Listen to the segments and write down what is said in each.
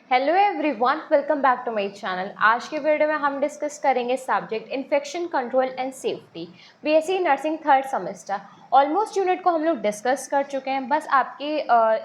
Hello everyone, welcome back to my channel. आज के video में हम डिस्कस करेंगे subject infection control and safety, BSc nursing third semester. Almost unit को हम लोग डिस्कस कर चुके हैं, बस आपकी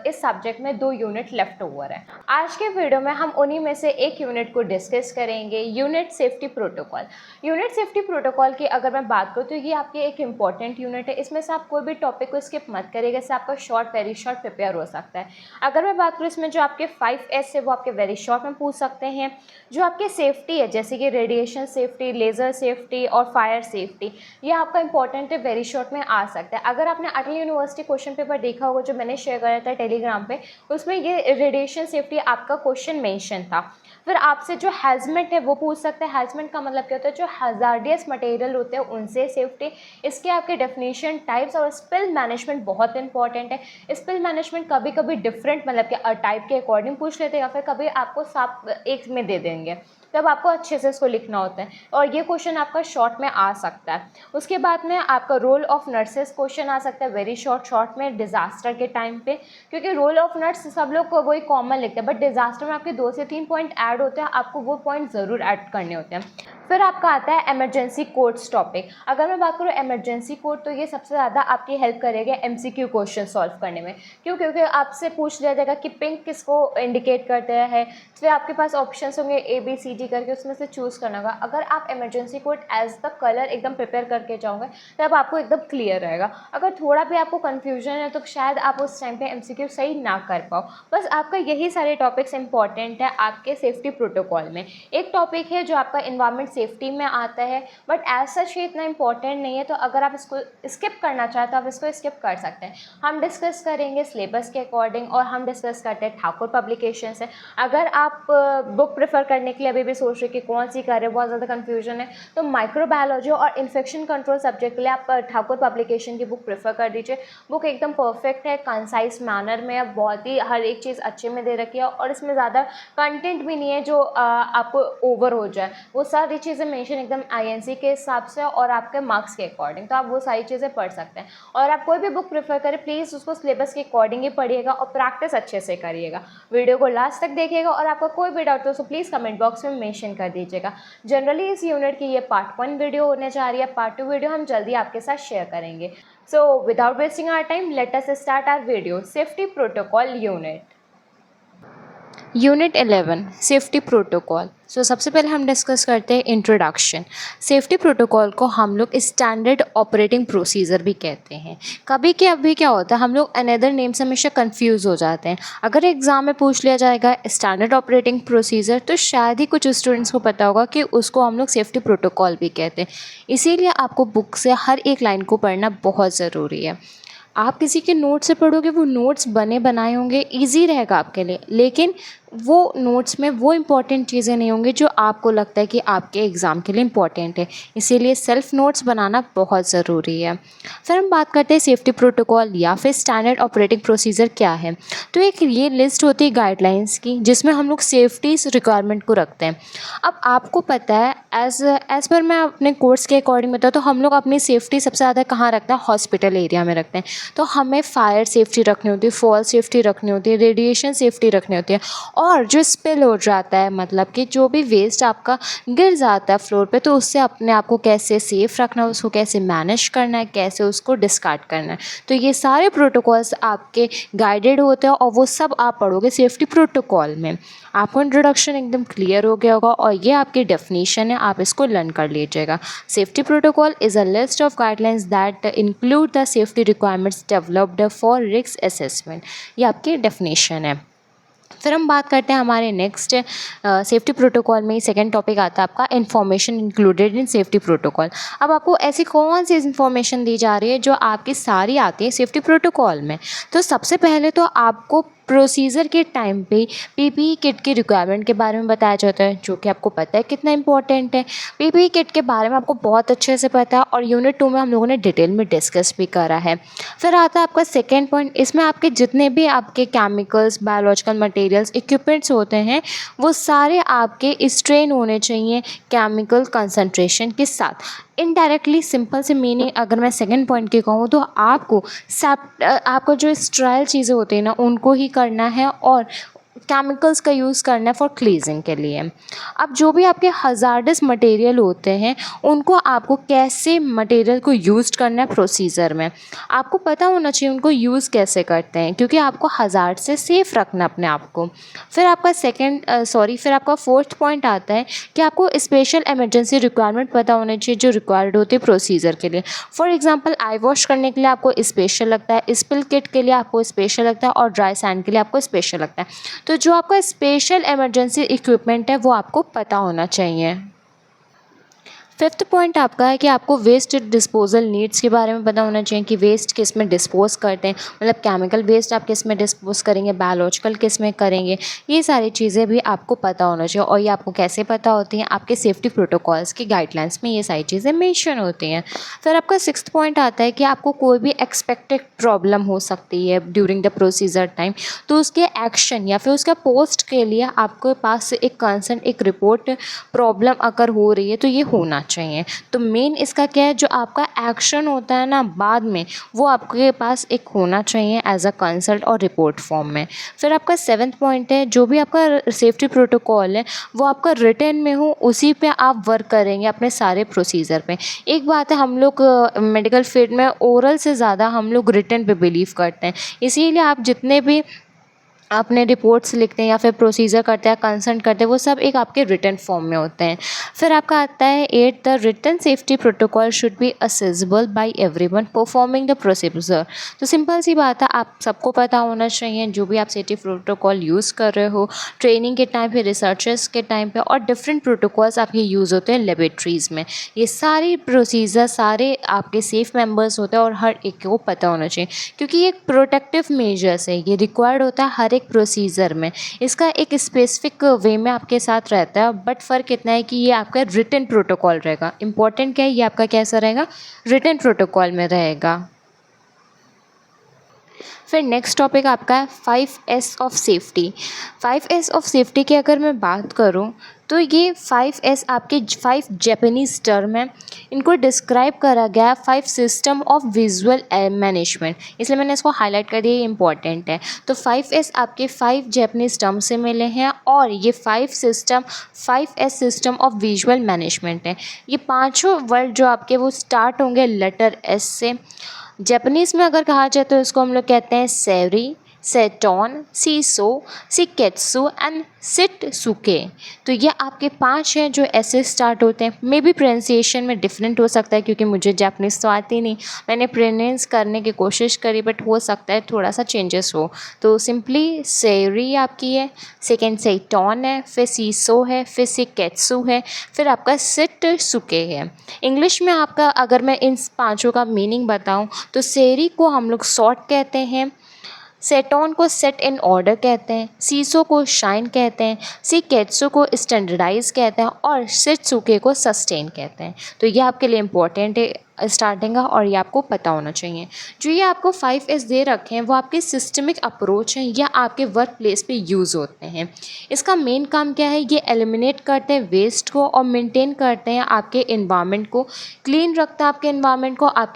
इस सब्जेक्ट में 2 यूनिट लेफ्ट ओवर है। आज के वीडियो में हम उन्हीं में से एक यूनिट को डिस्कस करेंगे, unit safety protocol. Unit safety protocol की अगर मैं बात करूँ तो ये आपकी एक इंपॉर्टेंट यूनिट है। इसमें से आप कोई भी टॉपिक को स्किप मत करिएगा, इससे आपका वेरी शॉर्ट प्रिपेयर हो सकता है। अगर मैं बात करूँ इसमें जो आपके 5S है वो आपके वेरी शॉर्ट में पूछ सकते हैं। जो आपकी सेफ्टी है जैसे कि रेडिएशन सेफ्टी, लेज़र सेफ्टी और फायर सेफ्टी, ये आपका इंपॉर्टेंट है, वेरी शॉर्ट में आ सकता है। अगर आपने अटल यूनिवर्सिटी क्वेश्चन पेपर देखा होगा जो मैंने शेयर करा था टेलीग्राम पे, उसमें ये रेडिएशन सेफ्टी आपका क्वेश्चन मेंशन था। फिर आपसे जो हैजमेट है वो पूछ सकते हैं। हैजमेट का मतलब क्या होता है? जो हजार्डियस मटेरियल होते हैं उनसे सेफ्टी। इसके आपके डेफिनेशन, टाइप्स और स्पिल मैनेजमेंट बहुत इंपॉर्टेंट है। स्पिल मैनेजमेंट कभी कभी डिफरेंट मतलब कि टाइप के अकॉर्डिंग पूछ लेते हैं या फिर कभी आपको सब एक में दे देंगे, तब आपको अच्छे से इसको लिखना होता है और ये क्वेश्चन आपका शॉर्ट में आ सकता है। उसके बाद में आपका रोल ऑफ नर्सेस क्वेश्चन आ सकता है वेरी शॉर्ट में डिजास्टर के टाइम पे, क्योंकि रोल ऑफ नर्स सब लोग को वही कॉमन लिखते हैं, बट डिजास्टर में आपके 2 से 3 पॉइंट ऐड होते हैं, आपको वो पॉइंट ज़रूर ऐड करने होते हैं। फिर आपका आता है इमरजेंसी कोड्स टॉपिक। अगर मैं बात करूँ इमरजेंसी कोड, तो ये सबसे ज़्यादा आपकी हेल्प करेगा एमसीक्यू क्वेश्चन सॉल्व करने में। क्यों? क्योंकि आपसे पूछ लिया जाएगा कि पिंक किसको इंडिकेट करता है, फिर आपके पास ऑप्शंस होंगे ABCD करके, उसमें से चूज़ करना होगा। अगर आप emergency code as the colour एकदम प्रिपेयर करके जाओगे तब आपको एकदम क्लियर रहेगा। अगर थोड़ा भी आपको कन्फ्यूजन है तो शायद आप उस टाइम पे MCQ सही ना कर पाओ। बस आपका यही सारे टॉपिक्स इंपॉर्टेंट है आपके सेफ्टी प्रोटोकॉल में। एक टॉपिक है जो आपका इन्वायरमेंट सेफ्टी में आता है, बट एज सच ये इतना इंपॉर्टेंट नहीं है, तो अगर आप इसको स्किप करना चाहें तो आप इसको स्किप कर सकते हैं। हम डिस्कस करेंगे सिलेबस के अकॉर्डिंग और हम डिस्कस करते हैं ठाकुर पब्लिकेशन से। अगर आप बुक प्रेफर करने के लिए अभी भी सोच रहे कि कौन सी करें, बहुत ज़्यादा कन्फ्यूजन है, तो माइक्रोबायोलॉजी और इन्फेक्शन कंट्रोल सब्जेक्ट के लिए आप ठाकुर पब्लिकेशन की बुक प्रेफर कर दीजिए। बुक एकदम परफेक्ट है, कंसाइज मैनर में है, बहुत ही हर एक चीज़ अच्छे में दे रखी है और इसमें ज़्यादा कंटेंट भी नहीं है जो आपको ओवर हो जाए। वो सारी चीज़ें मेंशन एकदम INC के हिसाब से और आपके मार्क्स के अकॉर्डिंग, तो आप वो सारी चीज़ें पढ़ सकते हैं। और आप कोई भी बुक प्रेफर करें प्लीज़ उसको सिलेबस के अकॉर्डिंग ही पढ़िएगा और प्रैक्टिस अच्छे से करिएगा। वीडियो को लास्ट तक देखिएगा और आपका कोई भी डाउट हो तो प्लीज़ कमेंट बॉक्स में मेंशन कर दीजिएगा। जनरली इस यूनिट की ये पार्ट 1 वीडियो होने जा रही है, पार्ट 2 वीडियो हम जल्दी आपके साथ शेयर करेंगे। So without wasting our time let us start our video. Safety protocol unit 11 safety protocol. सबसे पहले हम डिस्कस करते हैं इंट्रोडक्शन। सेफ्टी प्रोटोकॉल को हम लोग स्टैंडर्ड ऑपरेटिंग प्रोसीजर भी कहते हैं। कभी क्या अभी क्या होता है, हम लोग अनदर नेम से हमेशा कंफ्यूज हो जाते हैं। अगर एग्जाम में पूछ लिया जाएगा स्टैंडर्ड ऑपरेटिंग प्रोसीजर, तो शायद ही कुछ स्टूडेंट्स को पता होगा कि उसको हम लोग सेफ्टी प्रोटोकॉल भी कहते हैं। इसीलिए आपको बुक से हर एक लाइन को पढ़ना बहुत ज़रूरी है। आप किसी के नोट्स से पढ़ोगे, वो नोट्स बने बनाए होंगे, ईजी रहेगा आपके लिए, लेकिन वो नोट्स में वो इम्पॉर्टेंट चीज़ें नहीं होंगी जो आपको लगता है कि आपके एग्ज़ाम के लिए इम्पॉर्टेंट है। इसीलिए सेल्फ नोट्स बनाना बहुत ज़रूरी है। फिर हम बात करते हैं सेफ्टी प्रोटोकॉल या फिर स्टैंडर्ड ऑपरेटिंग प्रोसीजर क्या है। तो एक ये लिस्ट होती है गाइडलाइंस की, जिसमें हम लोग सेफ्टी रिक्वायरमेंट को रखते हैं। अब आपको पता है एज़ पर मैं अपने कोर्स के अकॉर्डिंग बताऊँ तो हम लोग अपनी सेफ्टी सबसे ज़्यादा कहाँ रखते हैं? हॉस्पिटल एरिया में रखते हैं। तो हमें फायर सेफ्टी रखनी होती है, फॉल सेफ्टी रखनी होती है, रेडिएशन सेफ्टी रखनी होती है। और जो स्पिल हो जाता है, मतलब कि जो भी वेस्ट आपका गिर जाता है फ्लोर पे, तो उससे अपने आप को कैसे सेफ़ रखना है, उसको कैसे मैनेज करना है, कैसे उसको डिस्कार्ड करना है। तो ये सारे प्रोटोकॉल्स आपके गाइडेड होते हैं और वो सब आप पढ़ोगे सेफ्टी प्रोटोकॉल में। आपको इंट्रोडक्शन एकदम क्लियर हो गया होगा और ये आपकी डेफिनेशन है, आप इसको लर्न कर लीजिएगा। Safety protocol is a list of guidelines that include the safety requirements developed for risk assessment. ये आपकी डेफिनेशन है। फिर हम बात करते हैं हमारे नेक्स्ट सेफ्टी प्रोटोकॉल में ही सेकंड टॉपिक आता है आपका information included in safety protocol. अब आपको ऐसी कौन सी इन्फॉर्मेशन दी जा रही है जो आपकी सारी आती है सेफ्टी प्रोटोकॉल में। तो सबसे पहले तो आपको प्रोसीजर के टाइम पे PPE किट की रिक्वायरमेंट के बारे में बताया जाता है, जो कि आपको पता है कितना इंपॉर्टेंट है। PPE किट के बारे में आपको बहुत अच्छे से पता है और यूनिट 2 में हम लोगों ने डिटेल में डिस्कस भी करा है। फिर आता है आपका सेकेंड पॉइंट, इसमें आपके जितने भी आपके केमिकल्स, बायोलॉजिकल मटेरियल्स, इक्विपमेंट्स होते हैं, वो सारे आपके स्ट्रेन होने चाहिए केमिकल कंसंट्रेशन के साथ। इनडायरेक्टली सिंपल से मीनिंग अगर मैं सेकंड पॉइंट की कहूँ तो आपको जो स्ट्रायल चीज़ें होती हैं ना, उनको ही करना है और केमिकल्स का यूज़ करना है फॉर क्लीजिंग के लिए। अब जो भी आपके हज़ार्डस मटेरियल होते हैं उनको आपको कैसे मटेरियल को यूज़ करना है प्रोसीजर में, आपको पता होना चाहिए उनको यूज़ कैसे करते हैं, क्योंकि आपको हज़ार्ड से सेफ़ रखना अपने आप को। फिर आपका फिर आपका फोर्थ पॉइंट आता है कि आपको स्पेशल इमरजेंसी रिक्वायरमेंट पता होनी चाहिए जो रिक्वायर्ड होती है प्रोसीजर के लिए। फॉर एग्जांपल आई वॉश करने के लिए आपको स्पेशल लगता है, स्पिल किट के लिए आपको स्पेशल लगता है और ड्राई सैंड के लिए आपको स्पेशल लगता है। तो जो आपका स्पेशल इमरजेंसी इक्विपमेंट है वो आपको पता होना चाहिए। फिफ्थ पॉइंट आपका है कि आपको वेस्ट डिस्पोजल नीड्स के बारे में पता होना चाहिए कि वेस्ट किस में डिस्पोज करते हैं, मतलब केमिकल वेस्ट आप किस में डिस्पोज करेंगे, बायोलॉजिकल किस में करेंगे, ये सारी चीज़ें भी आपको पता होना चाहिए। और ये आपको कैसे पता होती हैं, आपके सेफ्टी प्रोटोकॉल्स की गाइडलाइंस में ये सारी चीज़ें मेंशन होती हैं। फिर आपका सिक्स्थ पॉइंट आता है कि आपको कोई भी एक्सपेक्टेड प्रॉब्लम हो सकती है ड्यूरिंग द प्रोसीजर टाइम, तो उसके एक्शन या फिर उसका पोस्ट के लिए आपके पास एक कंसर्न एक रिपोर्ट प्रॉब्लम अगर हो रही है तो ये होना चाहिए। तो मेन इसका क्या है, जो आपका एक्शन होता है ना बाद में, वो आपके पास एक होना चाहिए एज अ कंसल्ट और रिपोर्ट फॉर्म में। फिर आपका सेवन्थ पॉइंट है, जो भी आपका सेफ्टी प्रोटोकॉल है वो आपका रिटन में हो, उसी पे आप वर्क करेंगे अपने सारे प्रोसीजर पे। एक बात है, हम लोग मेडिकल फील्ड में ओरल से ज़्यादा हम लोग रिटन पे बिलीव करते हैं, इसीलिए आप जितने भी अपने रिपोर्ट्स लिखते हैं या फिर प्रोसीजर करते हैं, कंसल्ट करते हैं, वो सब एक आपके रिटन फॉर्म में होते हैं। फिर आपका आता है eight, the written safety protocol should be accessible by everyone performing the procedure. तो सिंपल सी बात है, आप सबको पता होना चाहिए जो भी आप सेफ्टी प्रोटोकॉल यूज़ कर रहे हो, ट्रेनिंग के टाइम पे, रिसर्चर्स के टाइम पे, और डिफरेंट प्रोटोकॉल्स आपके यूज़ होते हैं लेबोरेटरीज़ में। ये सारी प्रोसीजर सारे आपके सेफ मेंबर्स होते हैं और हर एक को पता होना चाहिए, क्योंकि ये एक प्रोटेक्टिव मेजर्स है, ये रिक्वायर्ड होता है हर एक प्रोसीजर में। इसका एक स्पेसिफिक वे में आपके साथ रहता है, बट फ़र्क इतना है कि ये आपका रिटन प्रोटोकॉल रहेगा। इंपॉर्टेंट क्या है, ये आपका कैसा रहेगा, रिटन प्रोटोकॉल में रहेगा। फिर नेक्स्ट टॉपिक आपका है 5S of safety. 5S of safety की अगर मैं बात करूं तो ये 5S आपके 5 जापानीज़ टर्म है, इनको डिस्क्राइब करा गया है 5 सिस्टम ऑफ विजुअल मैनेजमेंट, इसलिए मैंने इसको हाईलाइट कर दिया, ये इंपॉर्टेंट है। तो 5S आपके 5 जापानीज़ टर्म से मिले हैं और ये 5S system of visual management है। ये पाँचों वर्ड जो आपके वो स्टार्ट होंगे लेटर S से। जापानीज़ में अगर कहा जाए तो इसको हम लोग कहते हैं सेरी, सेटॉन, सीसो, सिकेत्सु एंड सिटसुके। तो ये आपके 5 हैं जो ऐसे स्टार्ट होते हैं। मे बी प्रोनाउंसिएशन में डिफरेंट हो सकता है, क्योंकि मुझे जापानीज़ तो आती नहीं, मैंने प्रोनाउंस करने की कोशिश करी, बट हो सकता है थोड़ा सा चेंजेस हो। तो सिंपली सेरी आपकी है, सेकेंड सेटॉन है, फिर सीसो है, फिर सिकेत्सु है, फिर आपका सिटसुके है। इंग्लिश में आपका अगर मैं इन पाँचों का मीनिंग बताऊं तो सेरी को हम लोग सॉर्ट कहते हैं, सेटॉन को सेट इन ऑर्डर कहते हैं, सीसो को शाइन कहते हैं, सिकेत्सु को स्टैंडर्डाइज कहते हैं और सिटसुके को सस्टेन कहते हैं। तो ये आपके लिए इम्पोर्टेंट है स्टार्टिंग का, और ये आपको पता होना चाहिए। जो ये आपको 5S दे रखे हैं वो आपके सिस्टमिक अप्रोच हैं या आपके वर्क प्लेस पे यूज़ होते हैं। इसका मेन काम क्या है, ये एलिमिनेट करते हैं वेस्ट को और मेंटेन करते हैं आपके इन्वायरमेंट को, क्लीन रखता है आपके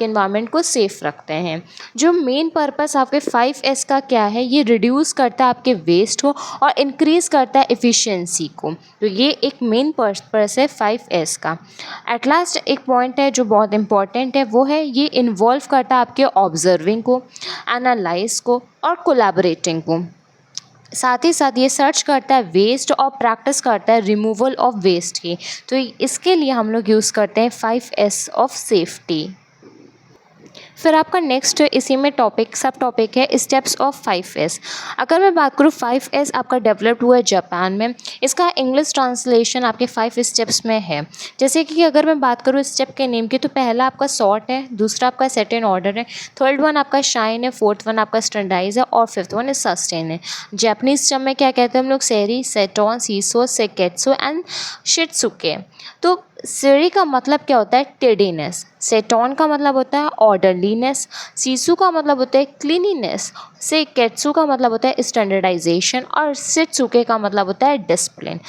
इन्वायरमेंट को सेफ रखते हैं। जो मेन पर्पस आपके 5S का क्या है, ये रिड्यूस करता है आपके वेस्ट को और इंक्रीज़ करता है एफिशिएंसी को। तो ये एक मेन पर्पस है 5S का। एट लास्ट एक पॉइंट है जो बहुत इंपॉर्टेंट है, वो है ये इन्वॉल्व करता है आपके ऑब्जर्विंग को, एनालाइज को और कोलैबोरेटिंग को। साथ ही साथ ये सर्च करता है वेस्ट और प्रैक्टिस करता है रिमूवल ऑफ वेस्ट की। तो इसके लिए हम लोग यूज़ करते हैं 5S ऑफ सेफ्टी। फिर आपका नेक्स्ट इसी में सब टॉपिक है स्टेप्स ऑफ 5S। अगर मैं बात करूँ 5S आपका डेवलप्ड हुआ है जापान में, इसका इंग्लिश ट्रांसलेशन आपके 5 स्टेप्स में है। जैसे कि अगर मैं बात करूँ स्टेप के नेम की, तो पहला आपका सॉर्ट है, दूसरा आपका सेट इन ऑर्डर है, थर्ड वन आपका शाइन है, फोर्थ वन आपका स्टैंडर्डाइज है और फिफ्थ वन सस्टेन है। जापानीज टर्म में क्या कहते हैं हम लोग, सेरी, सेटॉन, सीसो, सेकेत्सु एंड शिटसुके। तो सेरी का मतलब क्या होता है, टेडीनेस, सेटॉन का मतलब होता है ऑर्डरलीनेस, सीसू का मतलब होता है क्लीनिनेस, सेकेत्सु का मतलब होता है स्टैंडर्डाइजेशन और सिटसुके का मतलब होता है डिसिप्लिन।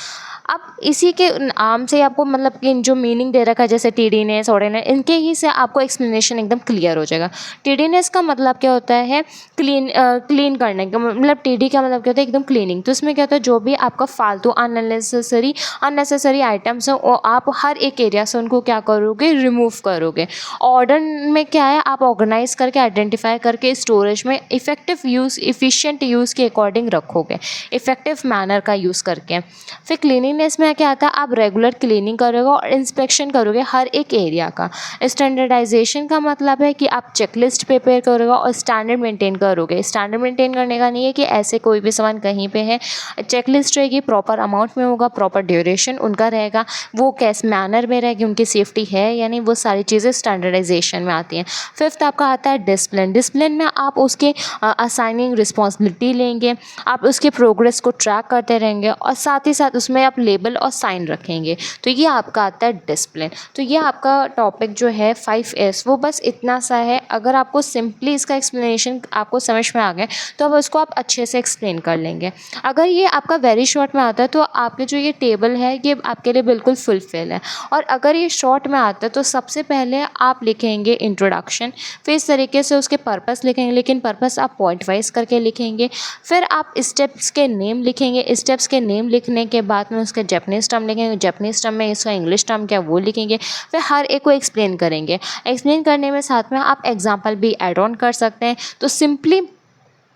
अब इसी के नाम से आपको मतलब कि जो मीनिंग दे रखा है जैसे टीडीनेस ऑर्डिनेस, इनके ही से आपको एक्सप्लेनेशन एकदम क्लियर हो जाएगा। टीडीनेस का मतलब क्या होता है, क्लीन करने का मतलब टीडी का मतलब क्या होता है, एकदम क्लीनिंग। तो इसमें क्या होता है, जो भी आपका फालतू अननेसेसरी आइटम्स हैं वो आप हर एक एरिया से उनको क्या करोगे, रिमूव करोगे। ऑर्डर में क्या है, आप ऑर्गेनाइज करके आइडेंटिफाई करके स्टोरेज में इफ़िशिएंट यूज़ के अकॉर्डिंग रखोगे, इफेक्टिव मैनर का यूज़ करके। फिर क्लीनिंगनेस में क्या आता है, आप रेगुलर क्लीनिंग करोगे और इंस्पेक्शन करोगे हर एक एरिया का। स्टैंडर्डाइजेशन का मतलब है कि आप चेकलिस्ट प्रिपेयर करोगे और स्टैंडर्ड मेंटेन करोगे। स्टैंडर्ड मेंटेन करने का नहीं है कि ऐसे कोई भी सामान कहीं पे है, चेकलिस्ट रहेगी, प्रॉपर अमाउंट में होगा, प्रॉपर ड्यूरेशन उनका रहेगा, वो कैस मैनर में रहेगी, उनकी सेफ्टी है यानी, वो सारी चीज़ें स्टैंडर्डाइजेशन में आती हैं। फिफ्थ आपका आता है डिसिप्लिन। डिसिप्लिन में आप उसके असाइनिंग रिस्पॉन्सिबिलिटी लेंगे, आप उसके प्रोग्रेस को ट्रैक करते रहेंगे और साथ ही साथ उसमें आप लेबल और साइन रखेंगे। तो ये आपका आता है डिसिप्लिन। तो ये आपका टॉपिक जो है 5S वो बस इतना सा है। अगर आपको सिंपली इसका एक्सप्लेनेशन आपको समझ में आ गया तो अब उसको आप अच्छे से एक्सप्लेन कर लेंगे। अगर ये आपका वेरी शॉर्ट में आता है तो आपके जो ये टेबल है ये आपके लिए बिल्कुल फुलफिल है। और अगर ये शॉर्ट में आता है तो सबसे पहले आप लिखेंगे इंट्रोडक्शन, फिर इस तरीके से उसके पर्पस लिखेंगे, लेकिन पर्पस आप पॉइंट वाइज करके लिखेंगे। फिर आप स्टेप्स के नेम लिखेंगे, स्टेप्स के नेम लिखने के बाद में उसके जापानीज़ टर्म लिखेंगे, जापानीज़ टर्म में इसका इंग्लिश टर्म क्या वो लिखेंगे। फिर हर एक को एक्सप्लेन करेंगे। एक्सप्लेन करने में साथ में आप एग्जाम्पल भी ऐड ऑन कर सकते हैं। तो सिंपली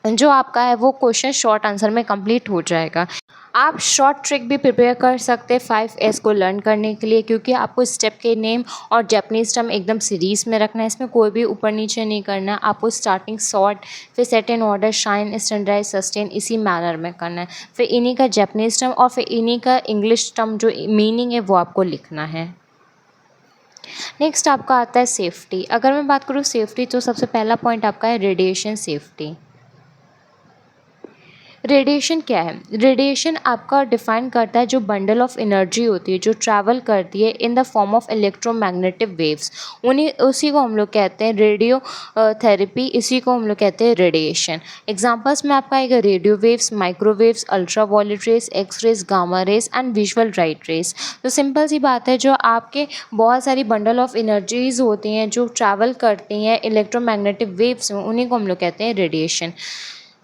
जो आपका है वो क्वेश्चन शॉर्ट आंसर में कंप्लीट हो जाएगा। आप शॉर्ट ट्रिक भी प्रिपेयर कर सकते हैं 5S को लर्न करने के लिए, क्योंकि आपको स्टेप के नेम और जापानीज़ टर्म एकदम सीरीज़ में रखना है, इसमें कोई भी ऊपर नीचे नहीं करना है। आपको स्टार्टिंग शॉर्ट, फिर set in order, shine, standardise, sustain इसी मैनर में करना है। फिर इन्हीं का जापानीज़ टर्म और फिर इन्हीं का इंग्लिश टर्म जो मीनिंग है वो आपको लिखना है। नेक्स्ट आपका आता है सेफ्टी। अगर मैं बात करूँ सेफ्टी तो सबसे पहला पॉइंट आपका है रेडिएशन सेफ्टी। रेडिएशन क्या है? रेडिएशन आपका डिफाइन करता है जो बंडल ऑफ एनर्जी होती है जो ट्रैवल करती है in the form of electromagnetic waves, उसी को हम लोग कहते हैं रेडियो थेरेपी, इसी को हम लोग कहते हैं रेडिएशन। एग्जांपल्स में आपका आएगा radio waves, microwaves, ultraviolet rays, X rays, gamma rays and visual light rays. तो सिंपल सी बात है, जो आपके बहुत सारी बंडल ऑफ एनर्जीज होती हैं जो ट्रैवल करती हैं इलेक्ट्रोमैग्नेटिक वेव्स में, उन्हीं को हम लोग कहते हैं रेडिएशन।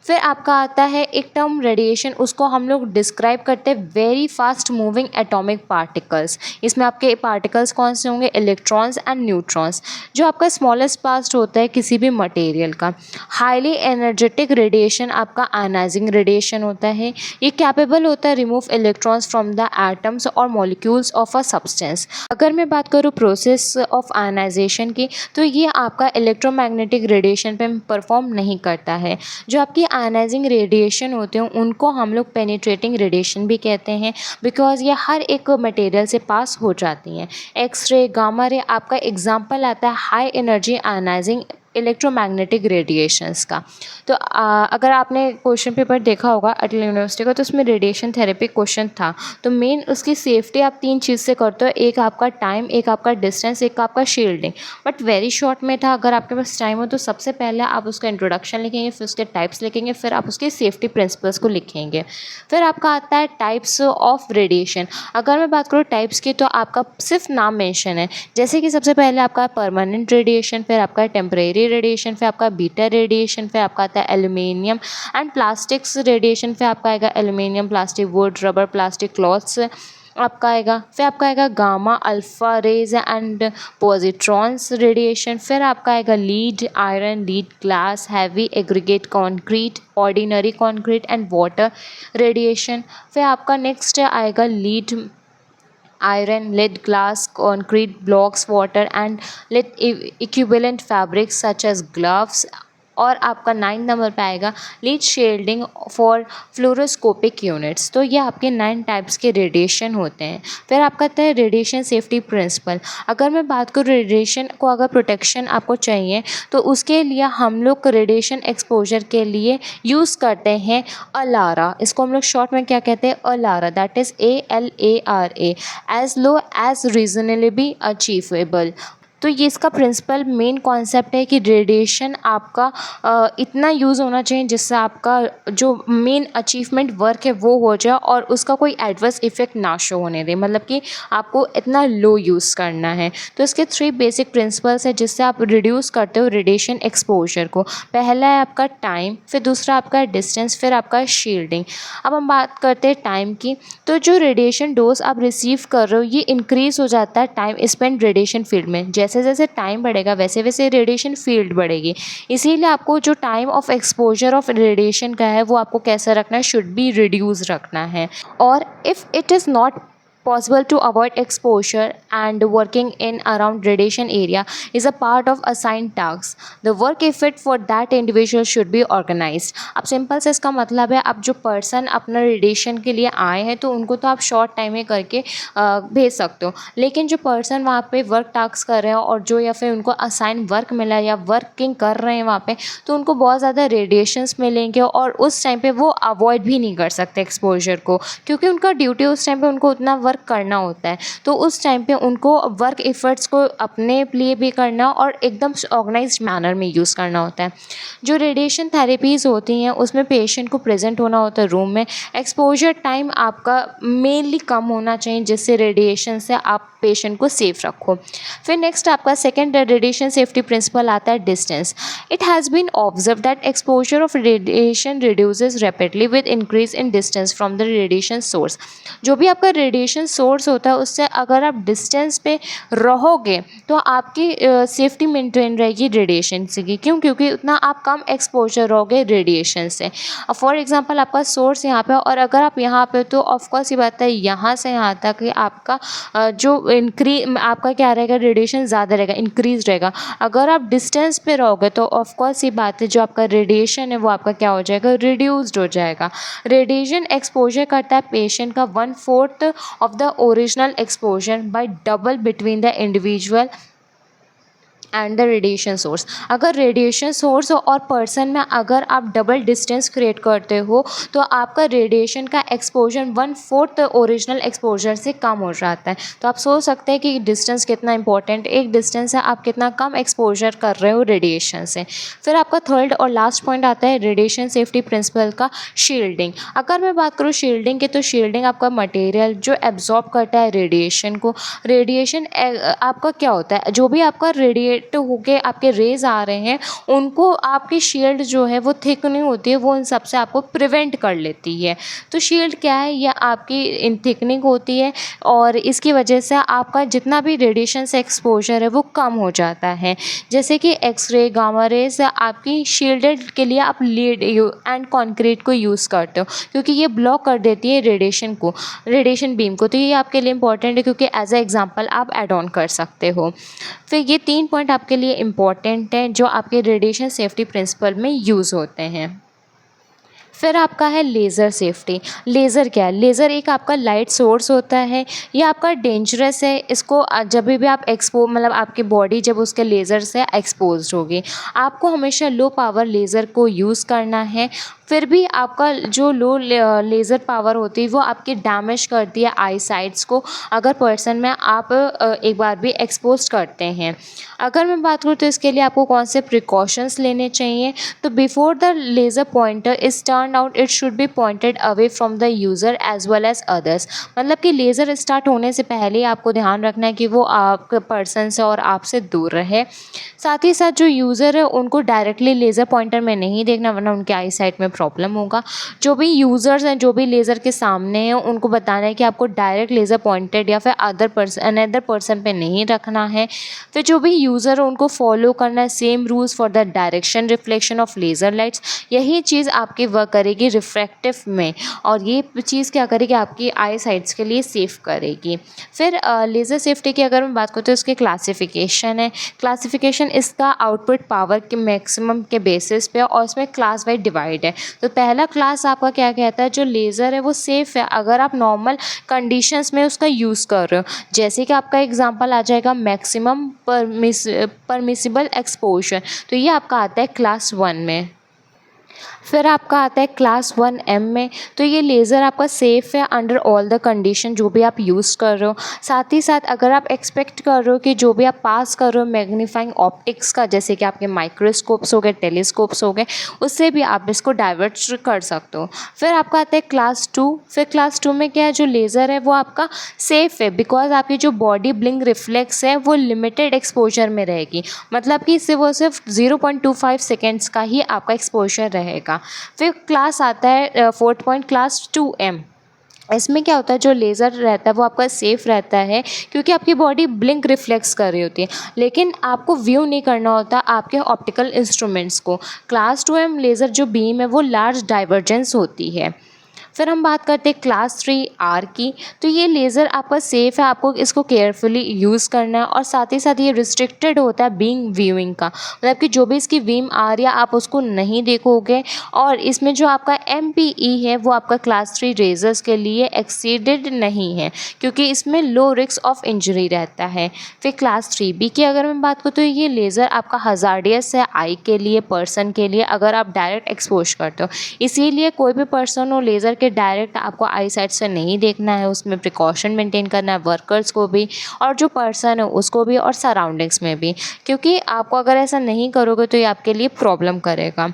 फिर आपका आता है एक टर्म रेडिएशन, उसको हम लोग डिस्क्राइब करते हैं very fast moving atomic particles. इसमें आपके पार्टिकल्स कौन से होंगे? इलेक्ट्रॉन्स एंड न्यूट्रॉन्स, जो आपका स्मॉलेस्ट पार्ट होता है किसी भी मटेरियल का। हाईली एनर्जेटिक रेडिएशन आपका आयनाइजिंग रेडिएशन होता है। ये कैपेबल होता है remove electrons from the atoms और मॉलिक्यूल्स ऑफ अ सब्सटेंस। अगर मैं बात करूँ प्रोसेस ऑफ आयनाइजेशन की, तो ये आपका इलेक्ट्रोमैग्नेटिक रेडिएशन पे परफॉर्म नहीं करता है। जो आपकी आयनाइजिंग रेडिएशन होते हैं उनको हम लोग पेनिट्रेटिंग रेडिएशन भी कहते हैं, बिकॉज ये हर एक मटेरियल से पास हो जाती हैं। एक्सरे, गामा रे आपका एग्जाम्पल आता है high energy ionising electromagnetic radiations का। तो अगर आपने क्वेश्चन पेपर देखा होगा अटल यूनिवर्सिटी का, तो उसमें रेडिएशन थेरेपी क्वेश्चन था। तो मेन उसकी सेफ्टी आप 3 चीज़ से करते हो, एक आपका टाइम, एक आपका डिस्टेंस, एक आपका शील्डिंग। बट वेरी शॉर्ट में था। अगर आपके पास टाइम हो तो सबसे पहले आप उसका इंट्रोडक्शन लिखेंगे, फिर उसके टाइप्स लिखेंगे, फिर आप उसके सेफ्टी प्रिंसिपल्स को लिखेंगे। फिर आपका आता है टाइप्स ऑफ रेडिएशन। अगर मैं बात करूँ टाइप्स की, तो आपका सिर्फ नाम मेंशन है। जैसे कि सबसे पहले आपका परमानेंट रेडिएशन, फिर आपका टेम्परेरी रेडिएशन, फिर आपका बीटा रेडिएशन, फिर आपका आता है एल्यूमिनियम एंड प्लास्टिक्स रेडिएशन, फिर आपका आएगा aluminium, plastic, wood, rubber, plastic, clothes आपका आएगा। फिर आपका आएगा gamma, alpha rays and positrons radiation. फिर आपका आएगा lead, iron, lead, glass, heavy aggregate concrete, ordinary concrete and water radiation. फिर आपका नेक्स्ट आएगा lead, iron, lead, glass, concrete blocks, water and lead equivalent fabrics such as gloves। और आपका 9 number पे आएगा lead shielding for fluoroscopic units. तो ये आपके 9 टाइप्स के रेडिएशन होते हैं। फिर आपका आता है रेडिएशन सेफ्टी प्रिंसिपल। अगर मैं बात करूँ रेडिएशन को अगर प्रोटेक्शन आपको चाहिए तो उसके लिए हम लोग रेडिएशन एक्सपोजर के लिए यूज़ करते हैं अलारा। इसको हम लोग शॉर्ट में क्या कहते हैं? ALARA, that is ALARA, as low as reasonably achievable. तो ये इसका प्रिंसिपल मेन कॉन्सेप्ट है कि रेडिएशन आपका इतना यूज़ होना चाहिए जिससे आपका जो मेन अचीवमेंट वर्क है वो हो जाए और उसका कोई एडवर्स इफ़ेक्ट ना शो होने दे, मतलब कि आपको इतना लो यूज़ करना है। तो इसके 3 बेसिक प्रिंसिपल्स हैं जिससे आप रिड्यूस करते हो रेडिएशन एक्सपोजर को। पहला है आपका टाइम, फिर दूसरा आपका डिस्टेंस, फिर आपका शील्डिंग। अब हम बात करते हैं टाइम की। तो जो रेडिएशन डोज आप रिसीव कर रहे हो ये इंक्रीज़ हो जाता है टाइम स्पेंड रेडिएशन फील्ड में। जैसे जैसे टाइम बढ़ेगा वैसे वैसे रेडिएशन फील्ड बढ़ेगी। इसीलिए आपको जो time of exposure of radiation का है वो आपको कैसा रखना है, शुड बी रिड्यूस रखना है। और if it is not possible to avoid exposure and working in around radiation area is a part of assigned tasks. The work effort for that individual should be organized. अब simple से इसका मतलब है अब जो पर्सन अपना radiation के लिए आए हैं तो उनको तो आप शॉर्ट टाइम में करके भेज सकते हो, लेकिन जो पर्सन वहाँ पे वर्क टास्क कर रहे हैं और जो या फिर उनको असाइन वर्क मिला या वर्किंग कर रहे हैं वहाँ पे, तो उनको बहुत ज़्यादा रेडिएशंस मिलेंगे और उस टाइम पे वो अवॉइड भी नहीं कर सकते एक्सपोजर को, क्योंकि उनका ड्यूटी उस टाइम पे उनको उतना वर्क करना होता है। तो उस टाइम पे उनको वर्क एफर्ट्स को अपने लिए भी करना और एकदम ऑर्गेनाइज्ड मैनर में यूज़ करना होता है। जो रेडिएशन थेरेपीज़ होती हैं उसमें पेशेंट को प्रेजेंट होना होता है रूम में। एक्सपोजर टाइम आपका मेनली कम होना चाहिए जिससे रेडिएशन से आप पेशेंट को सेफ रखो। फिर नेक्स्ट आपका सेकेंड रेडिएशन सेफ्टी प्रिंसिपल आता है distance. It has been observe that exposure of radiation reduces rapidly with increase in distance from the radiation source. जो भी आपका रेडिएशन सोर्स होता है उससे अगर आप डिस्टेंस पे रहोगे तो आपकी सेफ्टी मेंटेन रहेगी रेडिएशन से। क्यों? क्योंकि उतना आप कम एक्सपोजर रहोगे रेडिएशन से। फॉर एग्जांपल आपका सोर्स यहाँ पे और अगर आप यहाँ पे, तो ऑफकोर्स ये बात है यहाँ से यहाँ तक आपका जो आपका क्या रहेगा, रेडिएशन ज़्यादा रहेगा, इंक्रीज रहेगा। अगर आप डिस्टेंस पे रहोगे तो ऑफकोर्स ये बात है जो आपका रेडिएशन है वो आपका क्या हो जाएगा, रिड्यूस्ड हो जाएगा। रेडिएशन एक्सपोजर करता है पेशेंट का 1/4 of the original exposure by double between the individual and the radiation source. अगर रेडिएशन सोर्स और पर्सन में अगर आप डबल डिस्टेंस क्रिएट करते हो तो आपका रेडिएशन का एक्सपोजर 1/4 ओरिजिनल एक्सपोजर से कम हो जाता है। तो आप सोच सकते हैं कि डिस्टेंस कितना इंपॉर्टेंट, एक डिस्टेंस है आप कितना कम एक्सपोजर कर रहे हो रेडिएशन से। फिर आपका थर्ड और लास्ट पॉइंट आता है रेडिएशन सेफ्टी प्रिंसिपल का, शील्डिंग। अगर मैं बात करूँ शील्डिंग की, तो शील्डिंग आपका मटेरियल जो एब्जॉर्ब करता है रेडिएशन को। रेडिएशन आपका क्या होता है, जो भी आपका रेडिएट होके आपके रेज आ रहे हैं उनको आपकी शील्ड जो है वो थिक नहीं होती है, वो इन सबसे आपको प्रिवेंट कर लेती है। तो शील्ड क्या है, यह आपकी थिकनिंग होती है और इसकी वजह से आपका जितना भी रेडिएशन से एक्सपोजर है वो कम हो जाता है। जैसे कि एक्सरे, गामा रेज आपकी शील्डेड के लिए आप लीड एंड कंक्रीट को यूज़ करते हो क्योंकि ये ब्लॉक कर देती है रेडिएशन को, रेडिएशन बीम को। तो ये आपके लिए इंपॉर्टेंट है क्योंकि एज ए एग्जांपल आप ऐड ऑन कर सकते हो। फिर ये 3 पॉइंट आपके लिए इम्पॉर्टेंट हैं जो आपके रेडिएशन सेफ्टी प्रिंसिपल में यूज़ होते हैं। फिर आपका है लेज़र सेफ्टी। लेज़र क्या है, लेज़र एक आपका लाइट सोर्स होता है, ये आपका डेंजरस है। इसको जब भी आप मतलब आपकी बॉडी जब उसके लेज़र से एक्सपोज होगी, आपको हमेशा लो पावर लेज़र को यूज़ करना है। फिर भी आपका जो लो लेज़र पावर होती है वो आपकी डैमेज करती है आई साइट्स को अगर पर्सन में आप एक बार भी एक्सपोज करते हैं। अगर मैं बात करूँ तो इसके लिए आपको कौन से प्रिकॉशंस लेने चाहिए, तो before the laser pointer is turn out it should be pointed away from the user as well as others. मतलब कि लेज़र स्टार्ट होने से पहले आपको ध्यान रखना है कि वो आप पर्सन से और आपसे दूर रहे। साथ ही साथ जो यूज़र है उनको डायरेक्टली लेज़र पॉइंटर में नहीं देखना वरना उनके आई साइट में प्रॉब्लम होगा। जो भी यूज़र्स हैं जो भी लेज़र के सामने हैं उनको बताना है कि आपको डायरेक्ट लेज़र पॉइंटेड या फिर अनदर पर्सन पे नहीं रखना है। फिर जो भी यूज़र है उनको फॉलो करना है same rules for the direction reflection of laser lights. यही चीज़ आपकी वर्क करेगी रिफ्रैक्टिव में और ये चीज़ क्या करेगी, आपकी आई साइट्स के लिए सेफ करेगी। फिर लेज़र सेफ्टी की अगर मैं बात करूँ तो इसके क्लासिफिकेशन है। क्लासिफिकेशन इसका आउटपुट पावर के मैक्सिमम के बेसिस पे और इसमें क्लास वाइज डिवाइड है। तो पहला क्लास आपका क्या कहता है, जो लेज़र है वो सेफ़ है अगर आप नॉर्मल कंडीशंस में उसका यूज़ कर रहे हो। जैसे कि आपका एग्जांपल आ जाएगा मैक्सिमम परमिसिबल एक्सपोजर, तो ये आपका आता है क्लास 1 में। फिर आपका आता है क्लास 1M में, तो ये लेज़र आपका सेफ़ है अंडर ऑल द कंडीशन जो भी आप यूज़ कर रहे हो। साथ ही साथ अगर आप एक्सपेक्ट कर रहे हो कि जो भी आप पास कर रहे हो मैग्नीफाइंग ऑप्टिक्स का, जैसे कि आपके माइक्रोस्कोप्स हो गए, टेलीस्कोप्स हो गए, उससे भी आप इसको डाइवर्ट कर सकते हो। फिर आपका आता है क्लास 2। फिर क्लास 2 में क्या है, जो लेज़र है वो आपका सेफ़ है, बिकॉज आपकी जो बॉडी ब्लिंक रिफ्लेक्स है वो लिमिटेड एक्सपोजर में रहेगी, मतलब कि इससे वो सिर्फ 0.25 सेकेंड्स का ही आपका एक्सपोजर रहेगा। फिर क्लास आता है 4th पॉइंट, क्लास 2M। इसमें क्या होता है, जो लेज़र रहता है वो आपका सेफ़ रहता है, क्योंकि आपकी बॉडी ब्लिंक रिफ्लेक्स कर रही होती है, लेकिन आपको व्यू नहीं करना होता आपके ऑप्टिकल इंस्ट्रूमेंट्स को। क्लास 2M लेज़र जो बीम है वो लार्ज डाइवर्जेंस होती है। फिर हम बात करते हैं क्लास 3R की, तो ये लेज़र आपका सेफ़ है, आपको इसको केयरफुली यूज़ करना है, और साथ ही साथ ये रिस्ट्रिक्टेड होता है बीइंग व्यूइंग का, मतलब कि जो भी इसकी बीम आ रही है आप उसको नहीं देखोगे। और इसमें जो आपका MPE है वो आपका क्लास 3 रेजर्स के लिए एक्सीडेड नहीं है, क्योंकि इसमें लो रिस्क ऑफ इंजरी रहता है। फिर क्लास 3B की अगर मैं बात करूँ, तो ये लेज़र आपका हज़ार्डियस है आई के लिए, पर्सन के लिए, अगर आप डायरेक्ट एक्सपोज करते हो। इसीलिए कोई भी पर्सन हो, लेज़र के डायरेक्ट आपको आई साइड से नहीं देखना है, उसमें प्रिकॉशन मेंटेन करना है, वर्कर्स को भी और जो पर्सन है उसको भी, और सराउंडिंग्स में भी, क्योंकि आपको अगर ऐसा नहीं करोगे तो ये आपके लिए प्रॉब्लम करेगा।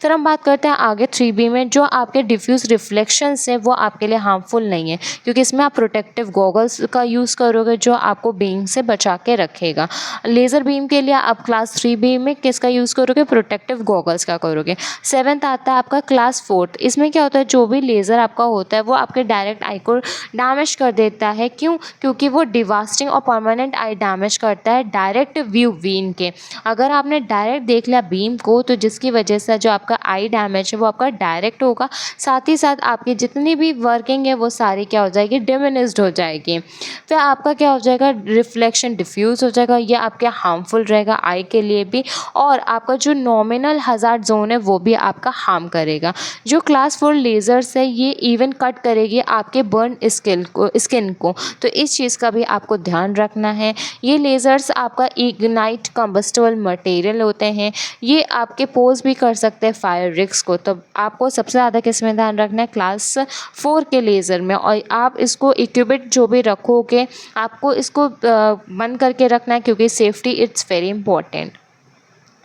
फिर हम बात करते हैं आगे 3B में, जो आपके डिफ्यूज़ रिफ्लेक्शंस हैं वो आपके लिए हार्मफुल नहीं है, क्योंकि इसमें आप प्रोटेक्टिव गॉगल्स का यूज़ करोगे जो आपको बीम से बचा के रखेगा। लेज़र बीम के लिए आप क्लास 3B में किसका यूज़ करोगे, प्रोटेक्टिव गॉगल्स का करोगे। 7th आता है आपका क्लास 4th। इसमें क्या होता है, जो भी लेज़र आपका होता है वो आपके डायरेक्ट आई को डैमेज कर देता है। क्यों? क्योंकि वो डिवास्टिंग और परमानेंट आई डैमेज करता है डायरेक्ट व्यू बीम के। अगर आपने डायरेक्ट देख लिया बीम को, तो जिसकी वजह से जो आपका आई डैमेज है वो आपका डायरेक्ट होगा, साथ ही साथ आपकी जितनी भी वर्किंग है वो सारी क्या हो जाएगी, डिमिनिश्ड हो जाएगी। फिर आपका क्या हो जाएगा, रिफ्लेक्शन डिफ्यूज़ हो जाएगा, ये आपके हार्मफुल रहेगा आई के लिए भी, और आपका जो नॉमिनल हज़ार्ड जोन है वो भी आपका हार्म करेगा। जो क्लास 4 लेज़र्स है ये इवन कट करेगी आपके बर्न स्किन को, तो इस चीज़ का भी आपको ध्यान रखना है। ये लेज़र्स आपका इग्नाइट कंबस्टेबल मटेरियल होते हैं, ये आपके पोज भी कर सकते हैं फायर रिस्क को, तो आपको सबसे ज़्यादा किस में ध्यान रखना है, क्लास 4 के लेज़र में। और आप इसको इक्विपमेंट जो भी रखोगे आपको इसको बंद करके रखना है, क्योंकि सेफ्टी इट्स वेरी इंपॉर्टेंट।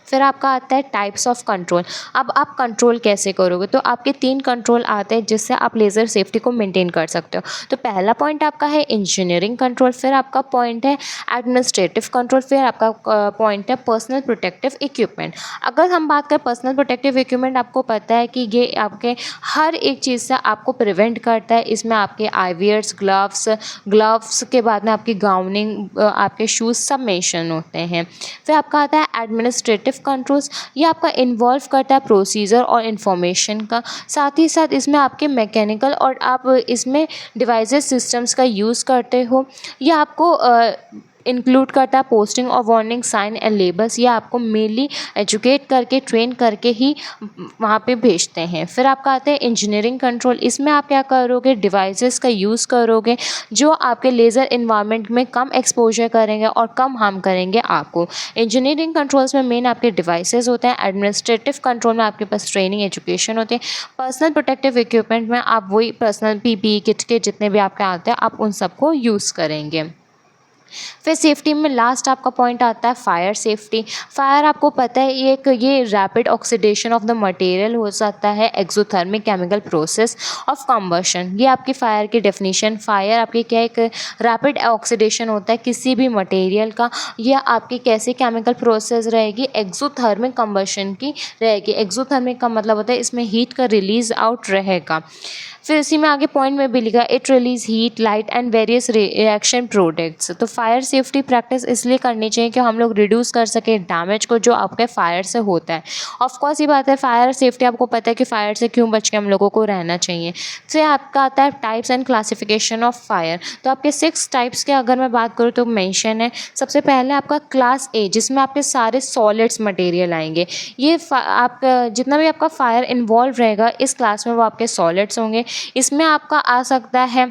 फिर आपका आता है टाइप्स ऑफ कंट्रोल। अब आप कंट्रोल कैसे करोगे, तो आपके 3 कंट्रोल आते हैं जिससे आप लेज़र सेफ्टी को मेंटेन कर सकते हो। तो पहला पॉइंट आपका है इंजीनियरिंग कंट्रोल, फिर आपका पॉइंट है एडमिनिस्ट्रेटिव कंट्रोल, फिर आपका पॉइंट है पर्सनल प्रोटेक्टिव इक्विपमेंट। अगर हम बात करें पर्सनल प्रोटेक्टिव इक्विपमेंट, आपको पता है कि ये आपके हर एक चीज़ से आपको प्रिवेंट करता है। इसमें आपके आईवियर्स, ग्लव्स के बाद में आपकी गाउनिंग, आपके शूज़ सब मेंशन होते हैं। फिर आपका आता है एडमिनिस्ट्रेटिव कंट्रोल्स, ये आपका इन्वॉल्व करता है प्रोसीजर और इन्फॉर्मेशन का, साथ ही साथ इसमें आपके मैकेनिकल और आप इसमें डिवाइसेस सिस्टम्स का यूज़ करते हो। ये आपको इंक्लूड करता है पोस्टिंग और वार्निंग साइन एंड लेबल्स, ये आपको मेनली एजुकेट करके, ट्रेन करके ही वहाँ पे भेजते हैं। फिर आपका आता है इंजीनियरिंग कंट्रोल, इसमें आप क्या करोगे, डिवाइसेस का यूज़ करोगे जो आपके लेज़र इन्वायरमेंट में कम एक्सपोजर करेंगे और कम हार्म करेंगे आपको। इंजीनियरिंग कंट्रोल्स में मेन आपके डिवाइसेस होते हैं, एडमिनिस्ट्रेटिव कंट्रोल में आपके पास ट्रेनिंग एजुकेशन होते हैं, पर्सनल प्रोटेक्टिव इक्विपमेंट में आप वही पर्सनल PPE किट के जितने भी आपके आते हैं आप उन सबको यूज़ करेंगे। फिर सेफ्टी में लास्ट आपका पॉइंट आता है फायर सेफ्टी। फायर आपको पता है ये rapid oxidation of the material हो सकता है, exothermic chemical process of combustion. ये आपकी फायर की डेफिनेशन। फायर आपकी क्या, एक रैपिड ऑक्सीडेशन होता है किसी भी मटेरियल का। यह आपकी कैसी केमिकल प्रोसेस रहेगी, एक्सोथर्मिक कंबशन की रहेगी। एक्सोथर्मिक का मतलब होता है इसमें हीट का रिलीज आउट रहेगा। फिर इसी में आगे पॉइंट में भी लिखा it release heat, light and various reaction products. तो फायर सेफ्टी प्रैक्टिस इसलिए करनी चाहिए कि हम लोग रिड्यूस कर सकें डैमेज को जो आपके फायर से होता है। ऑफ कोर्स ये बात है, फायर सेफ्टी आपको पता है कि फायर से क्यों बच के हम लोगों को रहना चाहिए। फिर आपका आता है types and classification of fire. तो आपके 6 टाइप्स के अगर मैं बात करूँ तो मेंशन है। सबसे पहले आपका क्लास A, जिसमें आपके सारे सॉलिड्स मटेरियल आएंगे। ये आपका जितना भी आपका फायर इन्वॉल्व रहेगा इस क्लास में वो आपके सॉलिड्स होंगे। इसमें आपका आ सकता है